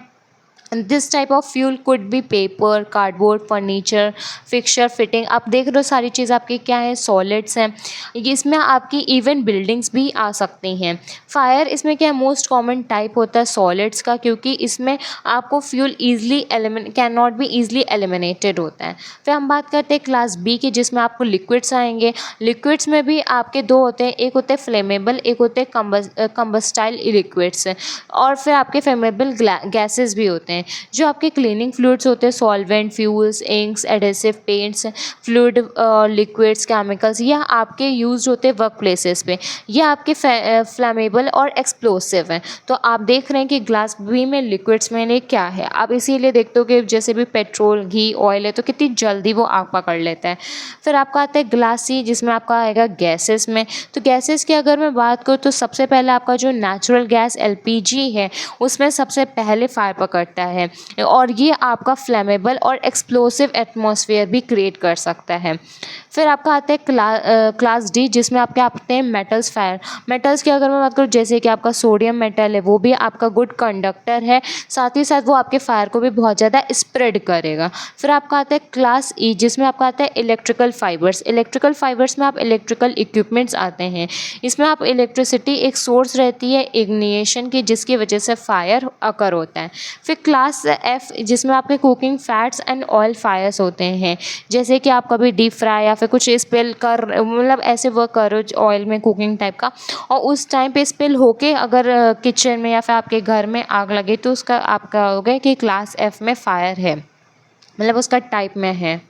this type of fuel could be paper, cardboard, furniture, fixture, fitting. आप देख रहे हो सारी चीज़ आपकी क्या है, सॉलिड्स हैं। ये इसमें आपकी इवन बिल्डिंग्स भी आ सकती हैं। फायर इसमें क्या है, मोस्ट कॉमन टाइप होता है सॉलिड्स का, क्योंकि इसमें आपको fuel easily can not be easily eliminated होता है। फिर हम बात करते हैं क्लास बी की, जिसमें आपको लिक्विड्स आएंगे। लिक्विड्स में भी आपके दो होते हैं, एक होते हैं फ्लेमेबल, एक होते हैं कंबस्टाइल लिक्विड्स, और फिर आपके फ्लेमेबल गैसेस भी होते हैं। जो आपके क्लीनिंग फ्लूइड्स होते हैं, solvent, fuels, inks, adhesive, paints, fluid, liquids, chemicals, यह आपके यूज होते हैं वर्क प्लेसेस पे। यह आपके फ्लैमेबल और एक्सप्लोसिव हैं। तो आप देख रहे हैं कि ग्लास बी में लिक्विड्स में ने क्या है। आप इसीलिए देखते हो कि जैसे भी पेट्रोल, घी, ऑयल है तो कितनी जल्दी वो आग पकड़ लेता है। फिर आपका आता है ग्लास सी, जिसमें आपका आएगा गैसेस में। तो गैसेस की अगर मैं बात करूँ तो सबसे पहले आपका जो नेचुरल गैस एलपीजी है, उसमें सबसे पहले फायर पकड़ता है, और ये आपका फ्लेमेबल और एक्सप्लोसिव एटमॉस्फेयर भी क्रिएट कर सकता है। फिर आपका आता है क्लास डी, जिसमें आपके आते हैं मेटल्स फायर। मेटल्स की अगर मैं बात करूँ, जैसे कि आपका सोडियम मेटल है, वो भी आपका गुड कंडक्टर है, साथ ही साथ वो आपके फायर को भी बहुत ज़्यादा स्प्रेड करेगा। फिर आपका आता है क्लास ई, जिसमें आपका आता है इलेक्ट्रिकल फाइबर्स। इलेक्ट्रिकल फाइबर्स में आप इलेक्ट्रिकल इक्विपमेंट्स आते हैं। इसमें आप इलेक्ट्रिसिटी एक सोर्स रहती है इग्निशन की, जिसकी वजह से फायर अकर होता है। फिर क्लास एफ, जिसमें आपके cooking fats and oil fires होते हैं, जैसे कि आप कभी डीप फ्राई या फिर कुछ स्पिल कर, मतलब ऐसे वर्क करो ऑयल में, कुकिंग टाइप का, और उस टाइम पे स्पिल होके अगर किचन में या फिर आपके घर में आग लगे, तो उसका आप कहोगे कि क्लास एफ में फायर है, मतलब उसका टाइप में है।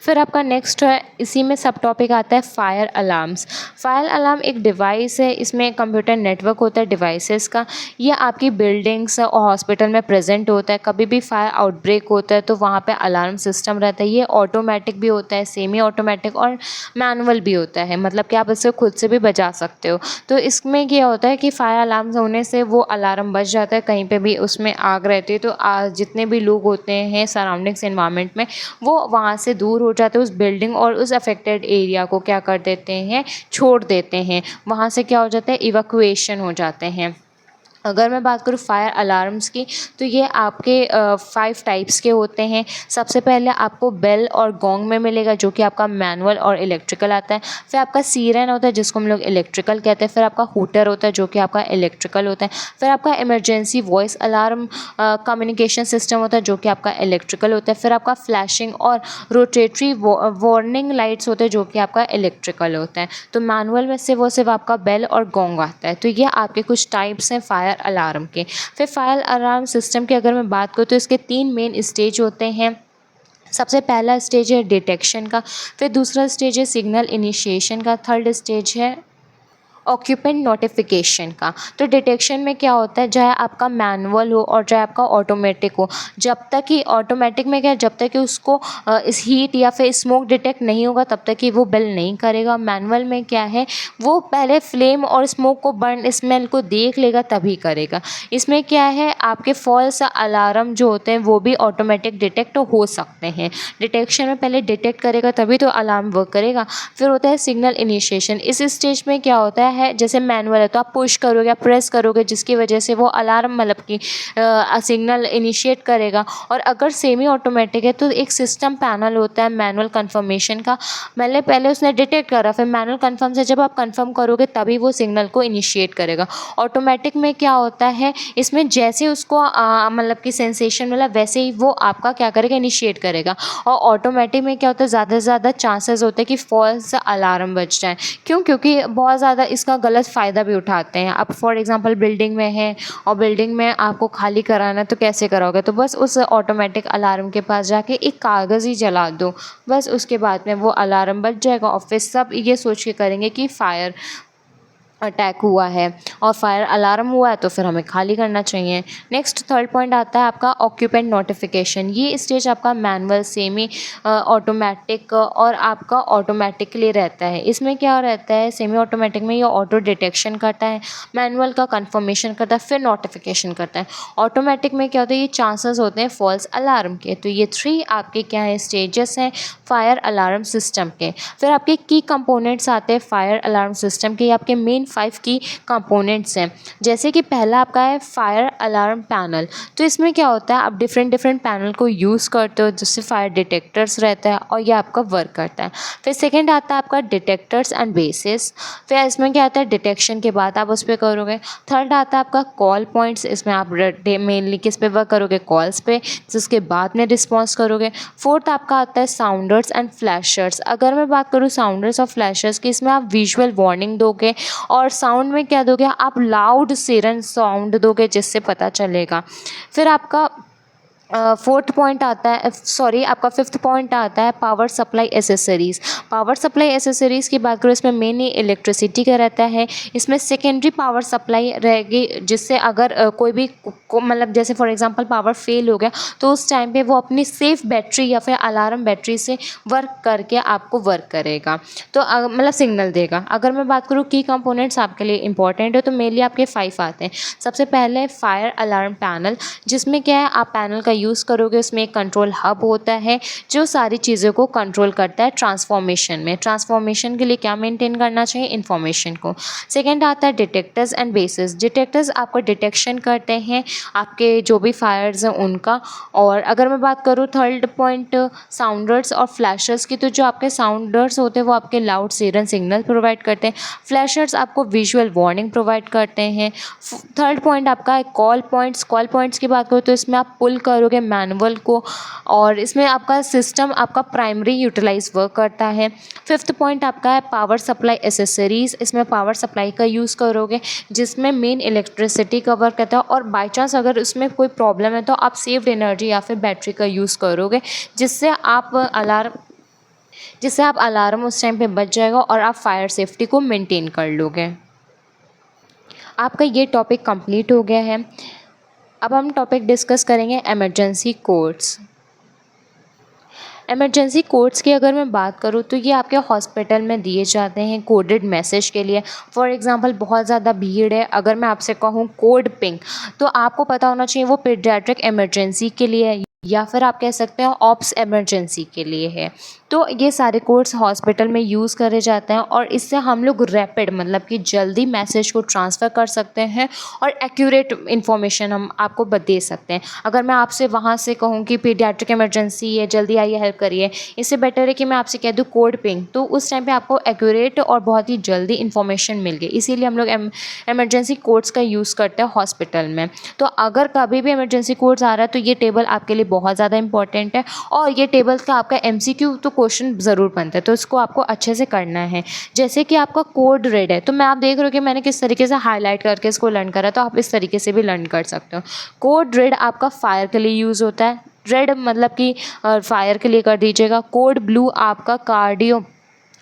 फिर आपका नेक्स्ट है, इसी में सब टॉपिक आता है फायर अलार्म्स। फायर अलार्म एक डिवाइस है, इसमें कंप्यूटर नेटवर्क होता है डिवाइसेस का। ये आपकी बिल्डिंग्स और हॉस्पिटल में प्रेजेंट होता है। कभी भी फायर आउटब्रेक होता है तो वहाँ पे अलार्म सिस्टम रहता है। ये ऑटोमेटिक भी होता है, सेमी ऑटोमेटिक और मैनुअल भी होता है, मतलब कि आप इसे खुद से भी बजा सकते हो। तो इसमें क्या होता है कि फायर अलार्म होने से वो अलार्म बज जाता है, कहीं पे भी उसमें आग रहती है तो जितने भी लोग होते हैं सराउंडिंग्स एनवायरनमेंट में, वो वहाँ से दूर हो जाते हैं, उस बिल्डिंग और उस अफेक्टेड एरिया को क्या कर देते हैं, छोड़ देते हैं। वहाँ से क्या हो जाता है, इवैक्यूएशन हो जाते हैं। अगर मैं बात करूँ फायर अलार्म्स की, तो ये आपके 5 टाइप्स के होते हैं। सबसे पहले आपको बेल और गोंग में मिलेगा, जो कि आपका मैनुअल और इलेक्ट्रिकल आता है। फिर आपका सीरेन होता है, जिसको हम लोग इलेक्ट्रिकल कहते हैं। फिर आपका हूटर होता है, जो कि आपका इलेक्ट्रिकल होता है। फिर आपका emergency voice alarm communication system होता है, जो कि आपका इलेक्ट्रिकल होता है। फिर आपका फ्लैशिंग और रोटेटरी वार्निंग लाइट्स होते हैं, जो कि आपका इलेक्ट्रिकल होता है। तो मैनुअल में से वो सिर्फ आपका बेल और गोंग आता है। तो ये आपके कुछ टाइप्स हैं फायर अलार्म के। फिर फायर अलार्म सिस्टम की अगर मैं बात करूँ तो इसके 3 मेन स्टेज होते हैं। सबसे पहला स्टेज है डिटेक्शन का, फिर दूसरा स्टेज है सिग्नल इनिशिएशन का, थर्ड स्टेज है ऑक्यूपेंट नोटिफिकेशन का। तो डिटेक्शन में क्या होता है, चाहे आपका मैनुअल हो और चाहे आपका ऑटोमेटिक हो, जब तक कि ऑटोमेटिक में क्या है, जब तक कि उसको इस हीट या फिर स्मोक डिटेक्ट नहीं होगा तब तक कि वो बेल नहीं करेगा। मैनुअल में क्या है, वो पहले फ्लेम और स्मोक को, बर्न स्मेल को देख लेगा तभी करेगा। इसमें क्या है, आपके फॉल्स अलार्म जो होते हैं वो भी ऑटोमेटिक डिटेक्ट हो सकते हैं। डिटेक्शन में पहले डिटेक्ट करेगा तभी तो अलार्म वर्क करेगा। फिर होता है सिग्नल इनिशिएशन। इस स्टेज में क्या होता है, जैसे मैनुअल है तो आप पुश करोगे या प्रेस करोगे, जिसकी वजह से वो अलार्म मतलब कि सिग्नल इनिशिएट करेगा। और अगर सेमी ऑटोमेटिक है तो एक सिस्टम पैनल होता है मैनुअल कंफर्मेशन का, मैंने पहले उसने डिटेक्ट करा, फिर मैनुअल कंफर्म से जब आप कंफर्म करोगे तभी वो सिग्नल को इनिशिएट करेगा। ऑटोमेटिक में क्या होता है, इसमें जैसे उसको मतलब कि सेंसेशन मिला वैसे ही वो आपका क्या करेगा, इनिशिएट करेगा। और ऑटोमेटिक में क्या होता है, ज़्यादा से ज़्यादा चांसेस होते हैं कि फॉल्स अलार्म बज जाए। क्यों? क्योंकि बहुत ज़्यादा इसका गलत फ़ायदा भी उठाते हैं। आप फॉर एग्जांपल बिल्डिंग में हैं और बिल्डिंग में आपको खाली कराना है तो कैसे करोगे, तो बस उस ऑटोमेटिक अलार्म के पास जाके एक कागज़ ही जला दो, बस उसके बाद में वो अलार्म बज जाएगा। और फिर सब ये सोच के करेंगे कि फायर अटैक हुआ है और फायर अलार्म हुआ है तो फिर हमें खाली करना चाहिए। नेक्स्ट थर्ड पॉइंट आता है आपका ऑक्यूपेंट नोटिफिकेशन। ये स्टेज आपका मैनुअल, सेमी ऑटोमेटिक और आपका ऑटोमेटिकली रहता है। इसमें क्या रहता है, सेमी ऑटोमेटिक में ये ऑटो डिटेक्शन करता है, मैनुअल का कंफर्मेशन करता है, फिर नोटिफिकेशन करता है। ऑटोमेटिक में क्या होता है, ये चांसेस होते हैं फॉल्स अलार्म के। तो ये 3 आपके क्या है, स्टेजेस हैं फायर अलार्म सिस्टम के। फिर आपके की कंपोनेंट्स आते हैं फायर अलार्म सिस्टम के। आपके मेन 5 की कंपोनेंट्स हैं। जैसे कि पहला आपका है फायर अलार्म पैनल। तो इसमें क्या होता है, आप डिफरेंट डिफरेंट पैनल को यूज़ करते हो जिससे फायर डिटेक्टर्स रहता है और ये आपका वर्क करता है। फिर सेकेंड आता है आपका डिटेक्टर्स एंड बेसिस। फिर इसमें क्या आता है, डिटेक्शन के बाद आप उस पर करोगे। थर्ड आता है आपका कॉल पॉइंट्स। इसमें आप मेनली किस पे वर्क करोगे, कॉल्स पे, जिसके बाद में रिस्पॉन्स करोगे। फोर्थ आपका आता है साउंडर्स एंड फ्लैशर्स। अगर मैं बात करूँ साउंडर्स और फ्लैशर्स की, इसमें आप विजुअल वार्निंग दोगे और साउंड में क्या दोगे, आप लाउड सिरन साउंड दोगे जिससे पता चलेगा। फिर आपका फोर्थ पॉइंट आता है, सॉरी आपका फिफ्थ पॉइंट आता है power supply accessories. Power supply accessories की बात करूँ, इसमें मेनली इलेक्ट्रिसिटी का रहता है। इसमें सेकेंडरी पावर सप्लाई रहेगी जिससे अगर कोई भी मतलब जैसे फॉर एग्जांपल पावर फेल हो गया तो उस टाइम पे वो अपनी सेफ बैटरी या फिर अलार्म बैटरी से वर्क करके आपको वर्क करेगा, तो मतलब सिग्नल देगा। अगर मैं बात करूँ की कंपोनेंट्स आपके लिए इंपॉर्टेंट है तो मेनली आपके 5 आते हैं। सबसे पहले फायर अलार्म पैनल, जिसमें क्या है आप पैनल का यूज़ करोगे, उसमें एक कंट्रोल हब होता है जो सारी चीज़ों को कंट्रोल करता है ट्रांसफॉर्मेशन में। ट्रांसफॉर्मेशन के लिए क्या मेंटेन करना चाहिए, इन्फॉर्मेशन को। सेकंड आता है डिटेक्टर्स एंड बेसिस। डिटेक्टर्स आपको डिटेक्शन करते हैं आपके जो भी फायर्स हैं उनका। और अगर मैं बात करूँ थर्ड पॉइंट साउंडर्स और फ्लैशर्स की, तो जो आपके साउंडर्स होते हैं वो आपके लाउड सिरन सिग्नल प्रोवाइड करते हैं। फ्लैशर्स आपको विजुअल वार्निंग प्रोवाइड करते हैं। थर्ड पॉइंट आपका है कॉल पॉइंट्स। कॉल पॉइंट्स की बात करूँ तो इसमें आप पुल करोगे मैनुअल को और इसमें आपका सिस्टम आपका प्राइमरी यूटिलाइज वर्क करता है। फिफ्थ पॉइंट आपका है पावर सप्लाई एसेसरीज़। इसमें पावर सप्लाई का यूज़ करोगे जिसमें मेन इलेक्ट्रिसिटी का वर्क करता है और बाई चांस अगर उसमें कोई प्रॉब्लम है तो आप सेव्ड एनर्जी या फिर बैटरी का यूज़ करोगे जिससे आप अलार्म उस टाइम पे बच जाएगा और आप फायर सेफ्टी को मेंटेन कर लोगे। आपका ये टॉपिक कंप्लीट हो गया है। अब हम टॉपिक डिस्कस करेंगे इमरजेंसी कोड्स। इमरजेंसी कोड्स की अगर मैं बात करूँ तो ये आपके हॉस्पिटल में दिए जाते हैं कोडेड मैसेज के लिए। फॉर एग्जांपल बहुत ज़्यादा भीड़ है, अगर मैं आपसे कहूँ कोड पिंक, तो आपको पता होना चाहिए वो पीडियाट्रिक इमरजेंसी के लिए है या फिर आप कह सकते हैं ऑप्स इमरजेंसी के लिए है। तो ये सारे कोड्स हॉस्पिटल में यूज़ करे जाते हैं और इससे हम लोग रैपिड मतलब कि जल्दी मैसेज को ट्रांसफ़र कर सकते हैं और एक्यूरेट इन्फॉर्मेशन हम आपको दे सकते हैं। अगर मैं आपसे वहाँ से कहूँ कि पीडियाट्रिक इमरजेंसी है, जल्दी आइए हेल्प करिए, इससे बेटर है कि मैं आपसे कह दूँ कोड पिंक, तो उस टाइम पे आपको एक्यूरेट और बहुत ही जल्दी इन्फॉर्मेशन मिल गई। इसीलिए हम लोग इमरजेंसी कोड्स का यूज़ करते हैं हॉस्पिटल में। तो अगर कभी भी इमरजेंसी कोड्स आ रहा है तो ये टेबल आपके लिए बहुत ज़्यादा इंपॉर्टेंट है और ये टेबल का आपका MCQ तो क्वेश्चन ज़रूर बनता है, तो इसको आपको अच्छे से करना है। जैसे कि आपका कोड रेड है, तो मैं आप देख रहे हो कि मैंने किस तरीके से हाईलाइट करके इसको लर्न करा, तो आप इस तरीके से भी लर्न कर सकते हो। कोड रेड आपका फायर के लिए यूज़ होता है, रेड मतलब कि फायर के लिए कर दीजिएगा। कोड ब्लू आपका कार्डियो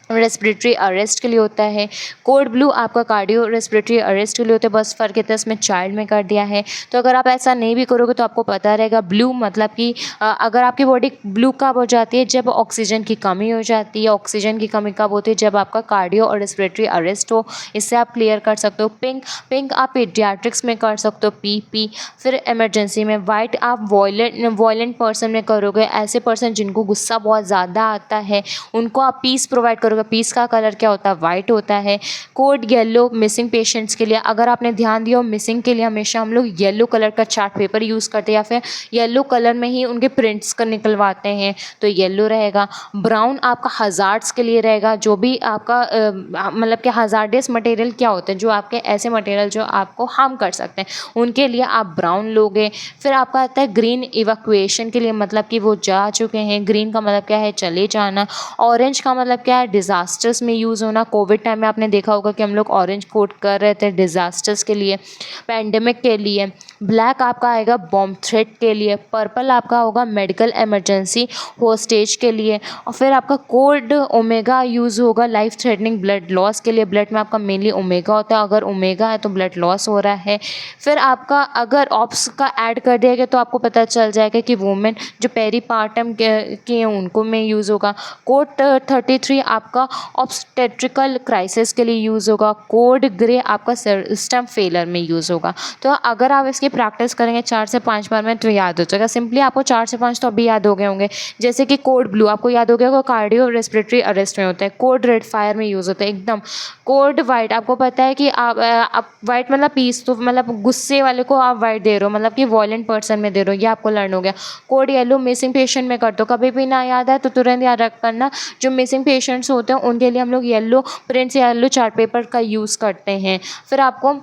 रेस्पिरेटरी अरेस्ट के लिए होता है। कोड ब्लू आपका कार्डियो रेस्पिरेटरी अरेस्ट के लिए होता है, बस फ़र्क इतना इसमें चाइल्ड में कर दिया है। तो अगर आप ऐसा नहीं भी करोगे तो आपको पता रहेगा ब्लू मतलब कि अगर आपकी बॉडी ब्लू कब हो जाती है, जब ऑक्सीजन की कमी हो जाती है। ऑक्सीजन की कमी कब होती है, जब आपका कार्डियो और रेस्पिरेटरी अरेस्ट हो। इससे आप क्लियर कर सकते हो। पिंक आप पीडियाट्रिक्स में कर सकते हो, PP। फिर इमरजेंसी में वाइट आप वॉयलेंट पर्सन में करोगे, ऐसे पर्सन जिनको गुस्सा बहुत ज़्यादा आता है उनको आप पीस प्रोवाइड करोगे। पीस का कलर क्या होता है, वाइट होता है। कोड येलो मिसिंग पेशेंट्स के लिए, अगर आपने ध्यान दिया हो मिसिंग के लिए हमेशा हम लोग येलो कलर का चार्ट पेपर यूज़ करते हैं या फिर येलो कलर में ही उनके प्रिंट्स का निकलवाते हैं, तो येलो रहेगा। ब्राउन आपका हज़ार्ड्स के लिए रहेगा, जो भी आपका मतलब कि हज़ार्डियस मटेरियल क्या होते हैं, जो आपके ऐसे मटेरियल जो आपको हार्म कर सकते हैं उनके लिए आप ब्राउन लोगे। फिर आपका आता है ग्रीन इवैक्यूएशन के लिए, मतलब कि वो जा चुके हैं। ग्रीन का मतलब क्या है, चले जाना। ऑरेंज का मतलब क्या है, डिज़ास्टर्स में यूज़ होना। कोविड टाइम में आपने देखा होगा कि हम लोग ऑरेंज कोड कर रहे थे डिज़ास्टर्स के लिए, पैंडेमिक के लिए। ब्लैक आपका आएगा बॉम्ब थ्रेट के लिए। पर्पल आपका होगा मेडिकल इमरजेंसी होस्टेज के लिए। और फिर आपका कोड ओमेगा यूज़ होगा लाइफ थ्रेटनिंग ब्लड लॉस के लिए। ब्लड में आपका मेनली ओमेगा होता है, अगर ओमेगा है तो ब्लड लॉस हो रहा है। फिर आपका अगर ऑप्स का ऐड कर दिया गया तो आपको पता चल जाएगा कि वुमेन जो पेरीपार्टम के हैं उनको में यूज़ होगा। कोड 33 आपका ऑब्स्टेट्रिकल क्राइसिस के लिए यूज़ होगा। कोड ग्रे आपका सिस्टम फेलर में यूज़ होगा। तो अगर आप इसके ये प्रैक्टिस करेंगे 4 से 5 बार में तो याद हो जाएगा। सिंपली आपको 4 से 5 तो अभी याद हो गए होंगे, जैसे कि कोड ब्लू आपको याद हो गया होगा, कार्डियो रेस्पिरेटरी अरेस्ट में होता है। कोड रेड फायर में यूज़ होता है एकदम। कोड वाइट आपको पता है कि आप वाइट मतलब पीस, तो मतलब गुस्से वाले को आप वाइट दे रहे हो, मतलब कि वॉयलेंट पर्सन में दे रहे हो, ये आपको लर्न हो गया। कोड येलो मिसिंग पेशेंट में कर दो, कभी भी ना याद है तो तुरंत याद रख करना, जो मिसिंग पेशेंट्स होते हैं उनके लिए हम लोग येलो प्रिंट्स या येलो चार्ट पेपर का यूज़ करते हैं। फिर आपको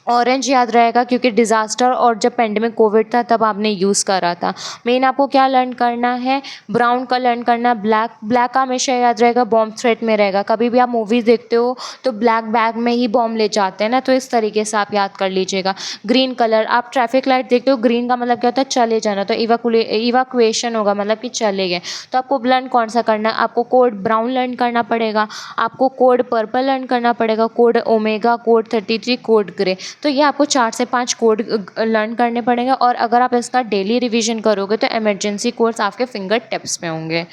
ऑरेंज याद रहेगा क्योंकि डिज़ास्टर और जब पेंडेमिक कोविड था तब आपने यूज़ करा था। मेन आपको क्या लर्न करना है, ब्राउन का लर्न करना, ब्लैक ब्लैक का हमेशा याद रहेगा, बॉम्ब थ्रेट में रहेगा। कभी भी आप मूवीज़ देखते हो तो ब्लैक बैग में ही बॉम्ब ले जाते हैं ना, तो इस तरीके से आप याद कर लीजिएगा। ग्रीन कलर, आप ट्रैफिक लाइट देखते हो, ग्रीन का मतलब क्या होता है, चले जाना, तो इवैक्यूएशन होगा, मतलब कि चले गए। तो आपको लर्न कौन सा करना है, आपको कोड ब्राउन लर्न करना पड़ेगा, आपको कोड पर्पल लर्न करना पड़ेगा, code omega, code 33, code grey. तो ये आपको 4 से 5 कोड लर्न करने पड़ेंगे, और अगर आप इसका डेली रिवीजन करोगे तो इमरजेंसी कोड्स आपके फिंगर टिप्स में होंगे।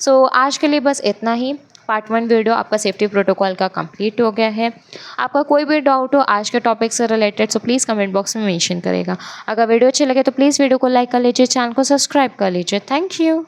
सो आज के लिए बस इतना ही। पार्ट 1 वीडियो आपका सेफ्टी प्रोटोकॉल का कंप्लीट हो गया है। आपका कोई भी डाउट हो आज के टॉपिक से रिलेटेड तो प्लीज़ कमेंट बॉक्स में मेंशन करेगा। अगर वीडियो अच्छी लगे तो प्लीज़ वीडियो को लाइक कर लीजिए, चैनल को सब्सक्राइब कर लीजिए। Thank you.